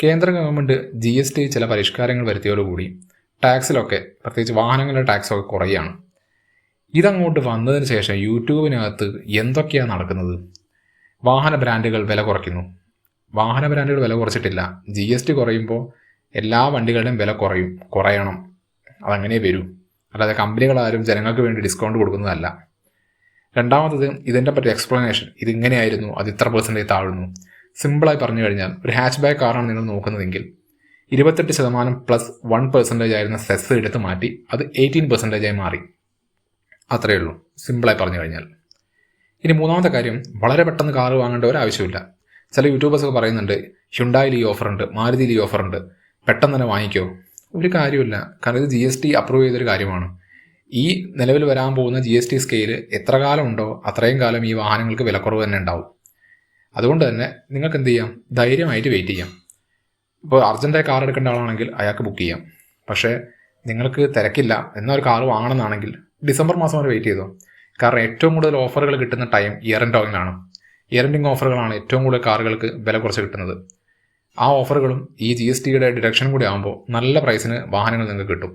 കേന്ദ്ര government GST ചില പരിഷ്കാരങ്ങൾ വരുത്തിയതോടുകൂടി ടാക്സിലൊക്കെ പ്രത്യേകിച്ച് വാഹനങ്ങളുടെ ടാക്സൊക്കെ കുറയുകയാണ്. ഇതങ്ങോട്ട് വന്നതിന് ശേഷം യൂട്യൂബിനകത്ത് എന്തൊക്കെയാണ് നടക്കുന്നത്? വാഹന ബ്രാൻഡുകൾ വില കുറയ്ക്കുന്നു. വാഹന ബ്രാൻഡുകൾ വില കുറച്ചിട്ടില്ല. GST കുറയുമ്പോൾ എല്ലാ വണ്ടികളുടെയും വില കുറയണം. അതങ്ങനെ വരൂ. അല്ലാതെ കമ്പനികളാരും ജനങ്ങൾക്ക് വേണ്ടി ഡിസ്കൗണ്ട് കൊടുക്കുന്നതല്ല. രണ്ടാമത്തത്, ഇതിൻ്റെ പറ്റി എക്സ്പ്ലനേഷൻ. ഇതിങ്ങനെയായിരുന്നു, അത് ഇത്ര % താഴുന്നു. സിമ്പിളായി പറഞ്ഞു കഴിഞ്ഞാൽ, ഒരു ഹാച്ച് ബാക്ക് കാറാണ് നിങ്ങൾ നോക്കുന്നതെങ്കിൽ 28% പ്ലസ് 1% ആയിരുന്ന സെസ് എടുത്ത് മാറ്റി അത് 18% മാറി. അത്രയേ ഉള്ളൂ, സിമ്പിളായി പറഞ്ഞു കഴിഞ്ഞാൽ. ഇനി മൂന്നാമത്തെ കാര്യം, വളരെ പെട്ടെന്ന് കാറ് വാങ്ങേണ്ട ഒരു ആവശ്യമില്ല. ചില യൂട്യൂബേഴ്സൊക്കെ പറയുന്നുണ്ട്, ഹ്യുണ്ടായിൽ ഈ ഓഫറുണ്ട്, മാരുതിയിൽ ഈ ഓഫറുണ്ട്, പെട്ടെന്ന് തന്നെ വാങ്ങിക്കോ. ഒരു കാര്യമില്ല. കാരണം ഇത് GST അപ്രൂവ് ചെയ്തൊരു കാര്യമാണ്. ഈ നിലവിൽ വരാൻ പോകുന്ന GST സ്കെയിൽ എത്ര കാലം ഉണ്ടോ അത്രയും കാലം ഈ വാഹനങ്ങൾക്ക് വിലക്കുറവ് തന്നെ ഉണ്ടാവും. അതുകൊണ്ട് തന്നെ നിങ്ങൾക്ക് എന്ത് ചെയ്യാം, ധൈര്യമായിട്ട് വെയിറ്റ് ചെയ്യാം. ഇപ്പോൾ അർജൻറ്റായി കാർ എടുക്കേണ്ട ആളാണെങ്കിൽ അയാൾക്ക് ബുക്ക് ചെയ്യാം. പക്ഷേ നിങ്ങൾക്ക് തിരക്കില്ല എന്നൊരു കാർ വാങ്ങണമെന്നാണെങ്കിൽ ഡിസംബർ മാസം വരെ വെയിറ്റ് ചെയ്തോ. കാരണം ഏറ്റവും കൂടുതൽ ഓഫറുകൾ കിട്ടുന്ന ടൈം ഇയർ എൻഡിങ്ങിലാണ്. ഇയർ എൻഡിങ് ഓഫറുകളാണ് ഏറ്റവും കൂടുതൽ കാറുകൾക്ക് വില കുറച്ച് കിട്ടുന്നത്. ആ ഓഫറുകളും ഈ GSTയുടെ ഡിഡക്ഷനും കൂടി ആകുമ്പോൾ നല്ല പ്രൈസിന് വാഹനങ്ങൾ നിങ്ങൾക്ക് കിട്ടും.